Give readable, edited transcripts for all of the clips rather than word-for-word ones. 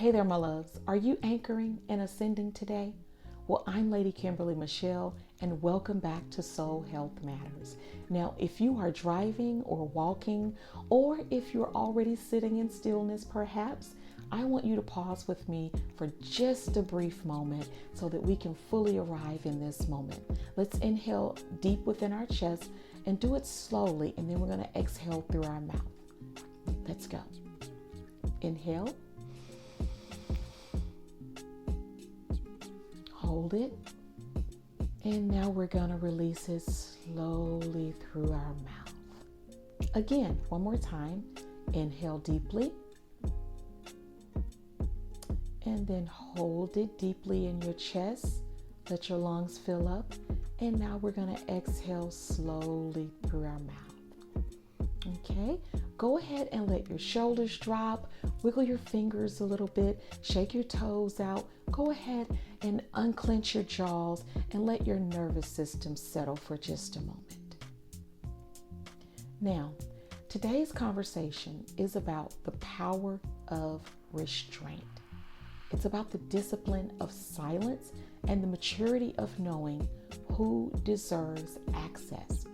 Hey there, my loves. Are you anchoring and ascending today? Well, I'm Lady Kimberly Michelle, and welcome back to Soul Health Matters. Now, if you are driving or walking, or if you're already sitting in stillness, perhaps, I want you to pause with me for just a brief moment so that we can fully arrive in this moment. Let's inhale deep within our chest and do it slowly, and then we're going to exhale through our mouth. Let's go. Inhale. Hold it. And now we're going to release it slowly through our mouth. Again, one more time. Inhale deeply. And then hold it deeply in your chest. Let your lungs fill up. And now we're going to exhale slowly through our mouth. Okay, go ahead and let your shoulders drop. Wiggle your fingers a little bit. Shake your toes out. Go ahead and unclench your jaws and let your nervous system settle for just a moment. Now, today's conversation is about the power of restraint. It's about the discipline of silence and the maturity of knowing who deserves access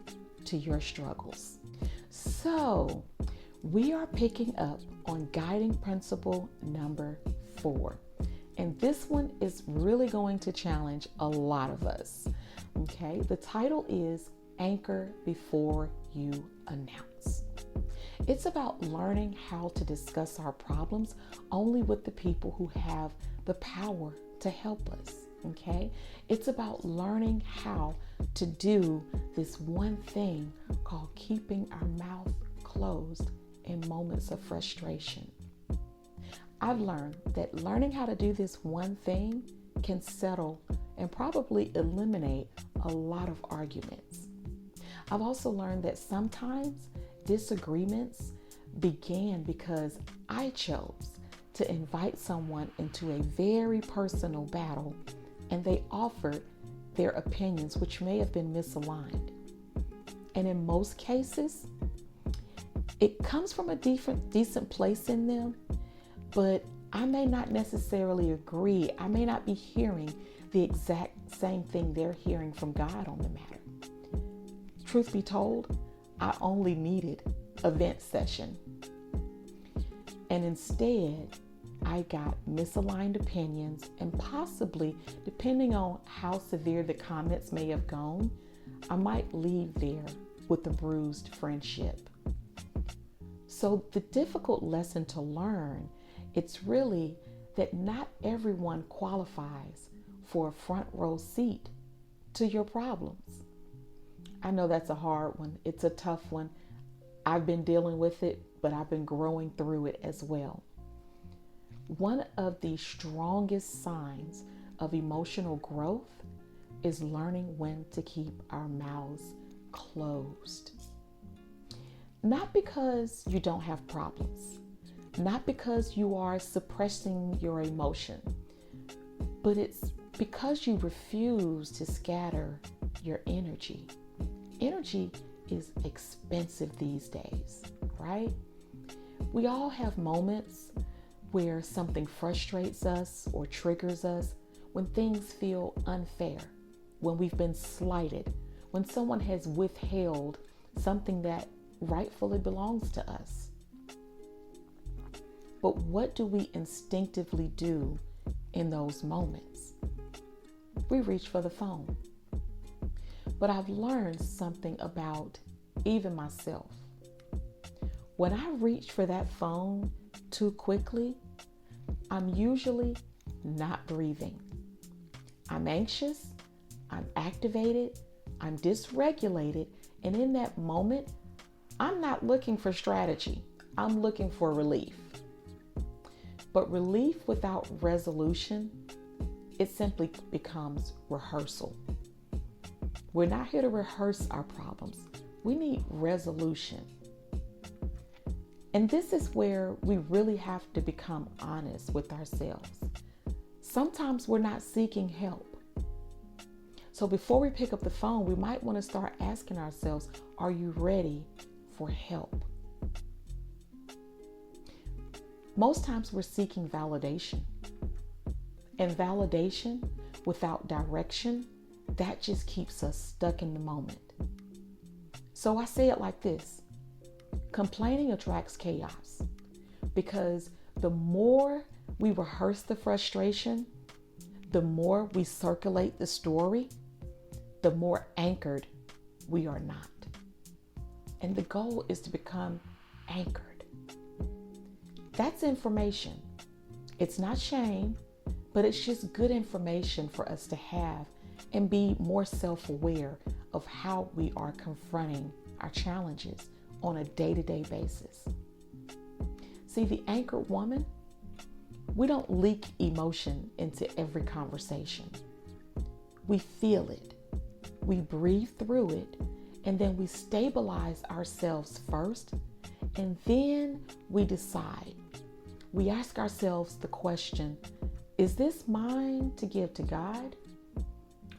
to your struggles. So, we are picking up on guiding principle number 4. And this one is really going to challenge a lot of us. Okay, the title is Anchor Before You Announce. It's about learning how to discuss our problems only with the people who have the power to help us. Okay, it's about learning how to do this one thing called keeping our mouth closed in moments of frustration. I've learned that learning how to do this one thing can settle and probably eliminate a lot of arguments. I've also learned that sometimes disagreements began because I chose to invite someone into a very personal battle and they offered their opinions, which may have been misaligned. And in most cases, it comes from a decent place in them, but I may not necessarily agree. I may not be hearing the exact same thing they're hearing from God on the matter. Truth be told, I only needed a vent session. And instead, I got misaligned opinions, and possibly, depending on how severe the comments may have gone, I might leave there with a bruised friendship. So the difficult lesson to learn, it's really that not everyone qualifies for a front row seat to your problems. I know that's a hard one. It's a tough one. I've been dealing with it, but I've been growing through it as well. One of the strongest signs of emotional growth is learning when to keep our mouths closed. Not because you don't have problems, not because you are suppressing your emotion, but it's because you refuse to scatter your energy. Energy is expensive these days, right? We all have moments where something frustrates us or triggers us, when things feel unfair, when we've been slighted, when someone has withheld something that rightfully belongs to us. But what do we instinctively do in those moments? We reach for the phone. But I've learned something about even myself. When I reach for that phone too quickly, I'm usually not breathing. I'm anxious, I'm activated, I'm dysregulated, and in that moment, I'm not looking for strategy. I'm looking for relief. But relief without resolution, it simply becomes rehearsal. We're not here to rehearse our problems. We need resolution. And this is where we really have to become honest with ourselves. Sometimes we're not seeking help. So before we pick up the phone, we might want to start asking ourselves, are you ready for help? Most times we're seeking validation. And validation without direction, that just keeps us stuck in the moment. So I say it like this: complaining attracts chaos, because the more we rehearse the frustration, the more we circulate the story, the more anchored we are not. And the goal is to become anchored. That's information. It's not shame, but it's just good information for us to have and be more self-aware of how we are confronting our challenges on a day-to-day basis. See, the anchored woman, we don't leak emotion into every conversation. We feel it, we breathe through it, and then we stabilize ourselves first, and then we decide. We ask ourselves the question, is this mine to give to God?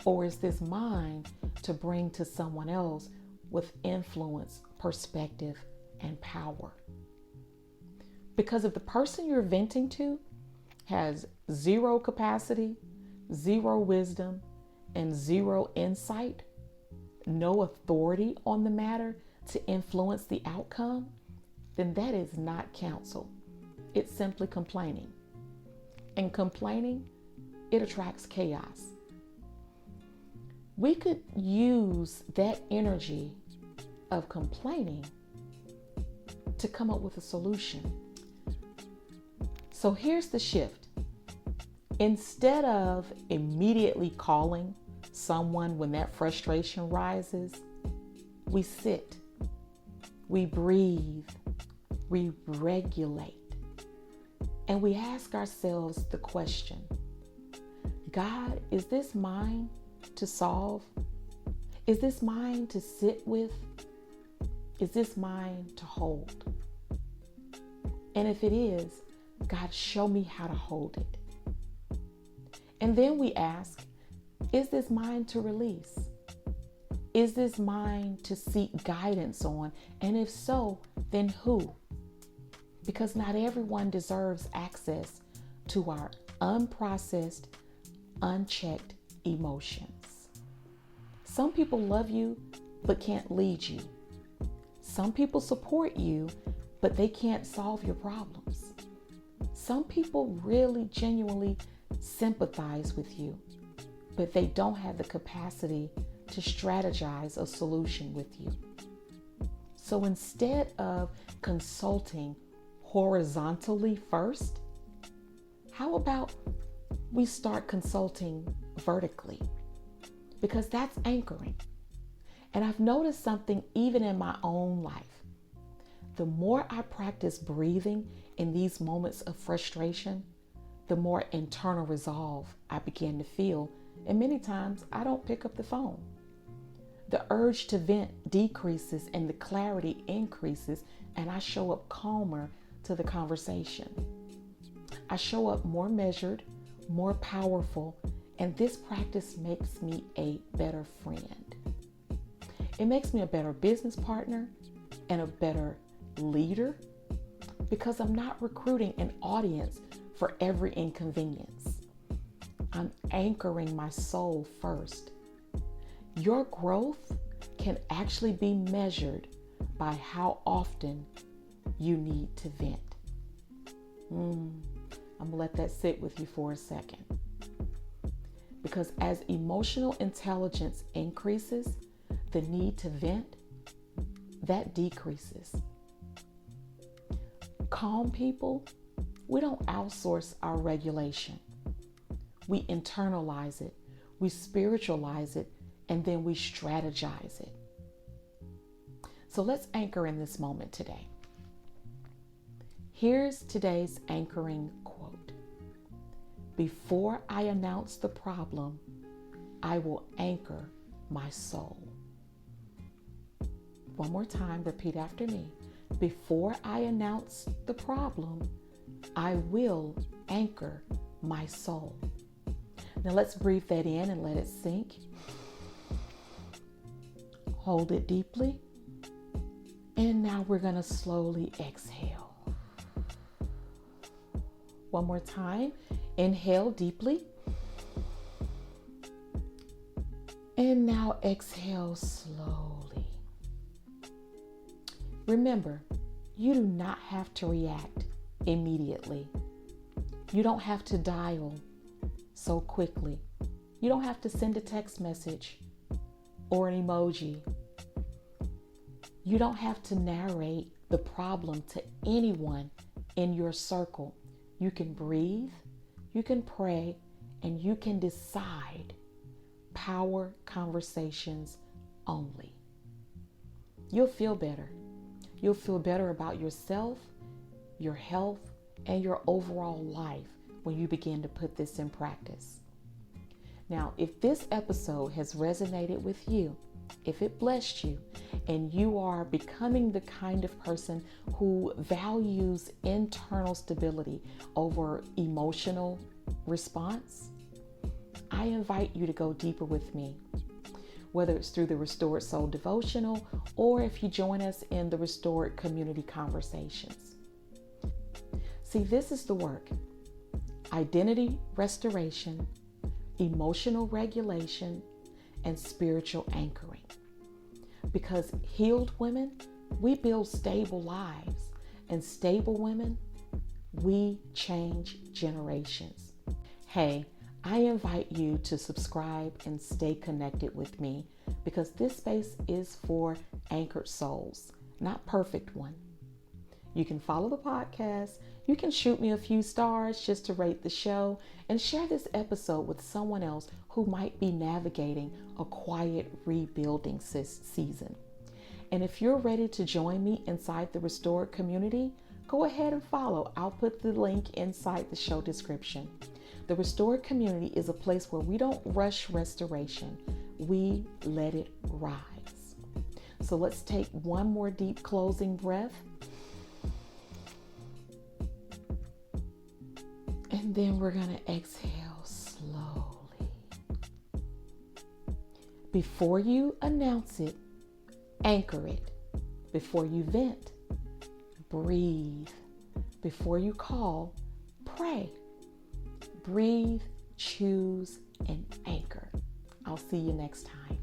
Or is this mine to bring to someone else with influence, perspective, and power? Because if the person you're venting to has zero capacity, zero wisdom, and zero insight, no authority on the matter to influence the outcome, then that is not counsel. It's simply complaining. And complaining, it attracts chaos. We could use that energy of complaining to come up with a solution. So here's the shift. Instead of immediately calling someone when that frustration rises, we sit, we breathe, we regulate, and we ask ourselves the question, God, is this mine to solve? Is this mine to sit with? Is this mine to hold? And if it is, God, show me how to hold it. And then we ask, is this mine to release? Is this mine to seek guidance on? And if so, then who? Because not everyone deserves access to our unprocessed, unchecked emotions. Some people love you, but can't lead you. Some people support you, but they can't solve your problems. Some people really genuinely sympathize with you, but they don't have the capacity to strategize a solution with you. So instead of consulting horizontally first, how about we start consulting vertically? Because that's anchoring. And I've noticed something even in my own life. The more I practice breathing in these moments of frustration, the more internal resolve I begin to feel. And many times I don't pick up the phone. The urge to vent decreases and the clarity increases, and I show up calmer to the conversation. I show up more measured, more powerful, and this practice makes me a better friend. It makes me a better business partner and a better leader, because I'm not recruiting an audience for every inconvenience. I'm anchoring my soul first. Your growth can actually be measured by how often you need to vent. I'm gonna let that sit with you for a second. Because as emotional intelligence increases, the need to vent, that decreases. Calm people, we don't outsource our regulation. We internalize it, we spiritualize it, and then we strategize it. So let's anchor in this moment today. Here's today's anchoring quote. Before I announce the problem, I will anchor my soul. One more time, repeat after me. Before I announce the problem, I will anchor my soul. Now let's breathe that in and let it sink. Hold it deeply. And now we're going to slowly exhale. One more time. Inhale deeply. And now exhale slowly. Remember, you do not have to react immediately. You don't have to dial so quickly. You don't have to send a text message or an emoji. You don't have to narrate the problem to anyone in your circle. You can breathe, you can pray, and you can decide power conversations only. You'll feel better. You'll feel better about yourself, your health, and your overall life when you begin to put this in practice. Now, if this episode has resonated with you, if it blessed you, and you are becoming the kind of person who values internal stability over emotional response, I invite you to go deeper with me, whether it's through the Restored Soul Devotional or if you join us in the Restored Community Conversations. See, this is the work: identity restoration, emotional regulation, and spiritual anchoring. Because healed women, we build stable lives, and stable women, we change generations. Hey, I invite you to subscribe and stay connected with me, because this space is for anchored souls, not perfect ones. You can follow the podcast. You can shoot me a few stars just to rate the show, and share this episode with someone else who might be navigating a quiet rebuilding season. And if you're ready to join me inside the Restored community, go ahead and follow. I'll put the link inside the show description. The Restored community is a place where we don't rush restoration. We let it rise. So let's take one more deep closing breath. And then we're going to exhale slowly. Before you announce it, anchor it. Before you vent, breathe. Before you call, pray. Breathe, choose, and anchor. I'll see you next time.